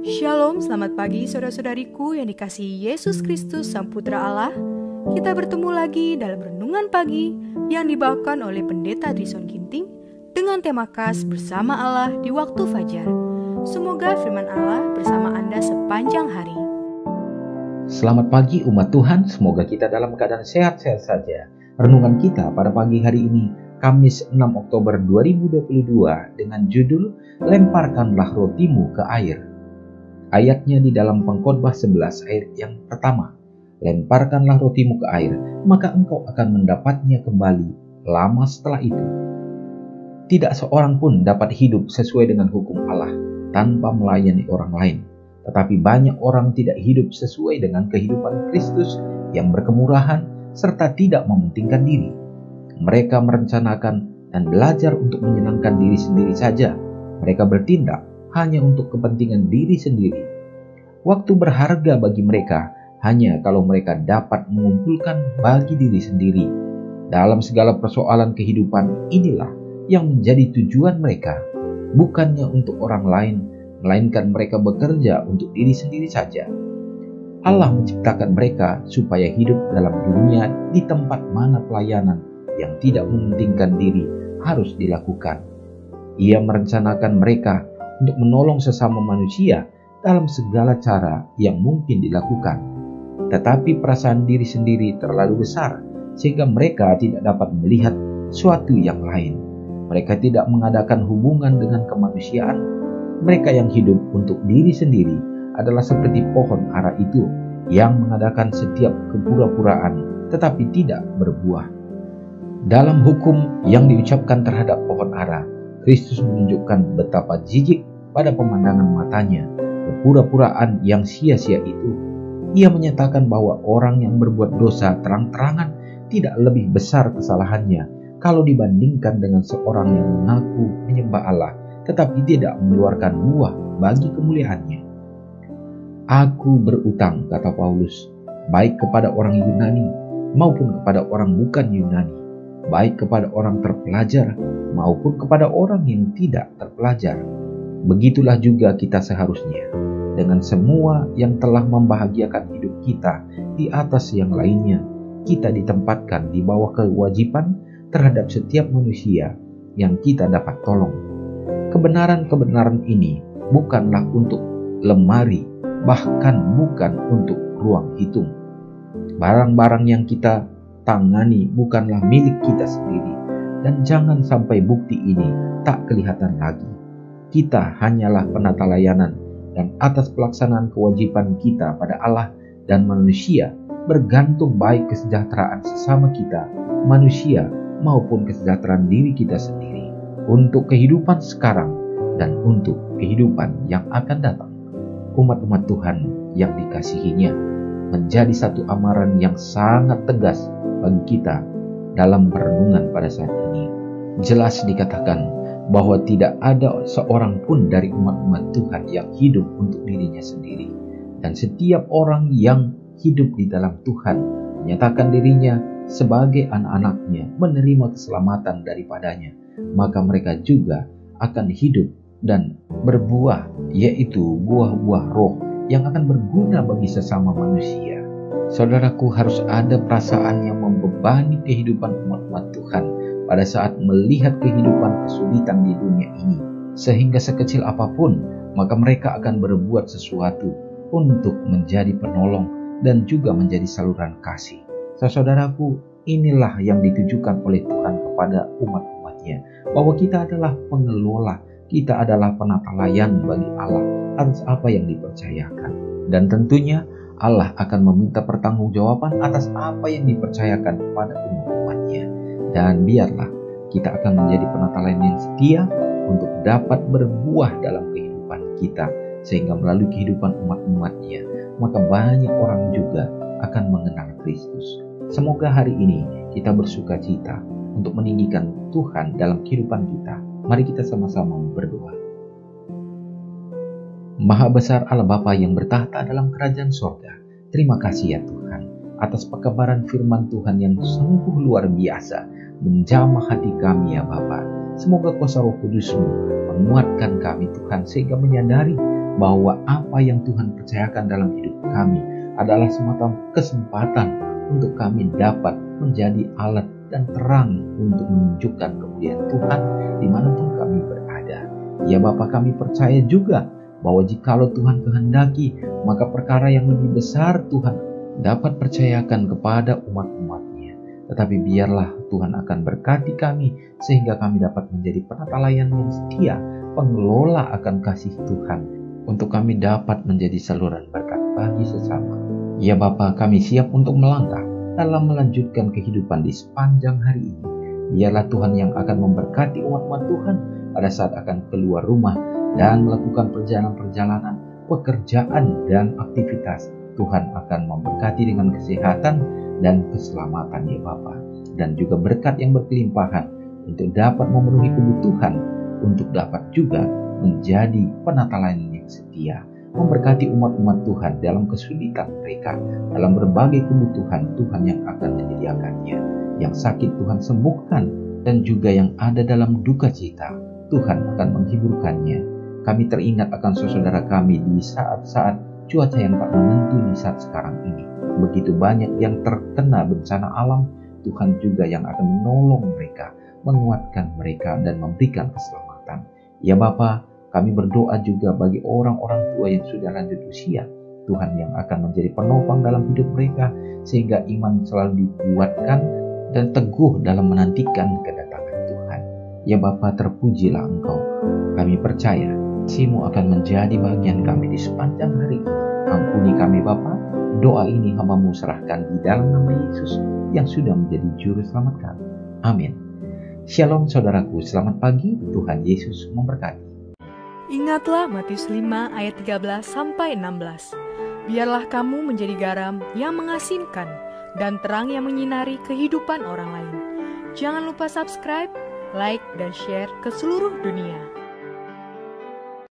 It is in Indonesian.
Shalom, selamat pagi saudara-saudariku yang dikasihi Yesus Kristus Sang Putra Allah. Kita bertemu lagi dalam Renungan Pagi yang dibawakan oleh Pendeta Trison Ginting dengan tema khas Bersama Allah di Waktu Fajar. Semoga firman Allah bersama Anda sepanjang hari. Selamat pagi umat Tuhan, semoga kita dalam keadaan sehat-sehat saja. Renungan kita pada pagi hari ini, Kamis 6 Oktober 2022 dengan judul Lemparkanlah rotimu ke air. Ayatnya di dalam Pengkhotbah 11 ayat yang pertama. Lemparkanlah rotimu ke air, maka engkau akan mendapatnya kembali lama setelah itu. Tidak seorang pun dapat hidup sesuai dengan hukum Allah tanpa melayani orang lain. Tetapi banyak orang tidak hidup sesuai dengan kehidupan Kristus yang berkemurahan serta tidak mementingkan diri. Mereka merencanakan dan belajar untuk menyenangkan diri sendiri saja. Mereka bertindak hanya untuk kepentingan diri sendiri. Waktu berharga bagi mereka hanya kalau mereka dapat mengumpulkan bagi diri sendiri. Dalam segala persoalan kehidupan inilah yang menjadi tujuan mereka, bukannya untuk orang lain, melainkan mereka bekerja untuk diri sendiri saja. Allah menciptakan mereka supaya hidup dalam dunia di tempat mana pelayanan yang tidak mementingkan diri harus dilakukan. Ia merencanakan mereka untuk menolong sesama manusia dalam segala cara yang mungkin dilakukan. Tetapi perasaan diri sendiri terlalu besar sehingga mereka tidak dapat melihat suatu yang lain. Mereka tidak mengadakan hubungan dengan kemanusiaan. Mereka yang hidup untuk diri sendiri adalah seperti pohon ara itu yang mengadakan setiap kepura-puraan tetapi tidak berbuah. Dalam hukum yang diucapkan terhadap pohon ara, Kristus menunjukkan betapa jijik pada pemandangan matanya kepura-puraan yang sia-sia itu. Ia menyatakan bahwa orang yang berbuat dosa terang-terangan tidak lebih besar kesalahannya kalau dibandingkan dengan seorang yang mengaku menyembah Allah tetapi tidak mengeluarkan buah bagi kemuliaannya. Aku berutang, kata Paulus, baik kepada orang Yunani maupun kepada orang bukan Yunani, baik kepada orang terpelajar maupun kepada orang yang tidak terpelajar. Begitulah juga kita seharusnya, dengan semua yang telah membahagiakan hidup kita di atas yang lainnya, kita ditempatkan di bawah kewajiban terhadap setiap manusia yang kita dapat tolong. Kebenaran-kebenaran ini bukanlah untuk lemari, bahkan bukan untuk ruang hitung. Barang-barang yang kita tangani bukanlah milik kita sendiri, dan jangan sampai bukti ini tak kelihatan lagi. Kita hanyalah penata layanan, dan atas pelaksanaan kewajiban kita pada Allah dan manusia bergantung baik kesejahteraan sesama kita, manusia, maupun kesejahteraan diri kita sendiri, untuk kehidupan sekarang dan untuk kehidupan yang akan datang. Umat-umat Tuhan yang dikasihinya, menjadi satu amaran yang sangat tegas bagi kita dalam perenungan pada saat ini. Jelas dikatakan bahwa tidak ada seorang pun dari umat-umat Tuhan yang hidup untuk dirinya sendiri. Dan setiap orang yang hidup di dalam Tuhan menyatakan dirinya sebagai anak-anaknya, menerima keselamatan daripadanya, maka mereka juga akan hidup dan berbuah, yaitu buah-buah roh yang akan berguna bagi sesama manusia. Saudaraku, harus ada perasaan yang membebani kehidupan umat-umat Tuhan pada saat melihat kehidupan kesulitan di dunia ini, sehingga sekecil apapun, maka mereka akan berbuat sesuatu untuk menjadi penolong dan juga menjadi saluran kasih. Saudaraku, inilah yang ditujukan oleh Tuhan kepada umat-umatnya, bahwa kita adalah pengelola, kita adalah penata layan bagi Allah atas apa yang dipercayakan. Dan tentunya Allah akan meminta pertanggungjawaban atas apa yang dipercayakan kepada umat-umatnya. Dan biarlah kita akan menjadi penata layan yang setia untuk dapat berbuah dalam kehidupan kita, sehingga melalui kehidupan umat-umatnya, maka banyak orang juga akan mengenal Kristus. Semoga hari ini kita bersuka cita untuk meninggikan Tuhan dalam kehidupan kita. Mari kita sama-sama berdoa. Maha besar Allah Bapa yang bertahta dalam kerajaan sorga, terima kasih ya Tuhan atas pekabaran firman Tuhan yang sungguh luar biasa menjamah hati kami ya Bapa. Semoga kuasa Roh Kudus-Mu menguatkan kami Tuhan, sehingga menyadari bahwa apa yang Tuhan percayakan dalam hidup kami adalah semata kesempatan untuk kami dapat menjadi alat dan terang untuk menunjukkan kemuliaan Tuhan dimanapun kami berada. Ya Bapa, kami percaya juga bahwa jikalau Tuhan kehendaki, maka perkara yang lebih besar Tuhan dapat percayakan kepada umat-umat-Nya. Tetapi biarlah Tuhan akan berkati kami, sehingga kami dapat menjadi penata layan yang setia, pengelola akan kasih Tuhan, untuk kami dapat menjadi saluran berkat bagi sesama. Ya Bapa, kami siap untuk melangkah dalam melanjutkan kehidupan di sepanjang hari ini. Biarlah Tuhan yang akan memberkati umat-umat Tuhan pada saat akan keluar rumah dan melakukan perjalanan-perjalanan, pekerjaan dan aktivitas. Tuhan akan memberkati dengan kesehatan dan keselamatan ya Bapa, dan juga berkat yang berkelimpahan untuk dapat memenuhi kebutuhan, untuk dapat juga menjadi penata layan yang setia, memberkati umat-umat Tuhan dalam kesulitan mereka, dalam berbagai kebutuhan Tuhan yang akan menyediakannya. Yang sakit Tuhan sembuhkan, dan juga yang ada dalam duka cita Tuhan akan menghiburkannya. Kami teringat akan saudara kami di saat-saat cuaca yang tak menentu di saat sekarang ini. Begitu banyak yang terkena bencana alam, Tuhan juga yang akan menolong mereka, menguatkan mereka dan memberikan keselamatan. Ya Bapa, kami berdoa juga bagi orang-orang tua yang sudah lanjut usia, Tuhan yang akan menjadi penopang dalam hidup mereka, sehingga iman selalu dikuatkan dan teguh dalam menantikan kedatangan Tuhan. Ya Bapa, terpujilah Engkau. Kami percaya kasih-Mu akan menjadi bagian kami di sepanjang hari ini. Ampuni kami Bapa, doa ini hamba-Mu serahkan di dalam nama Yesus yang sudah menjadi juru selamat kami. Amin. Shalom saudaraku, selamat pagi, Tuhan Yesus memberkati. Ingatlah Matius 5 ayat 13-16. Biarlah kamu menjadi garam yang mengasinkan dan terang yang menyinari kehidupan orang lain. Jangan lupa subscribe, like, dan share ke seluruh dunia.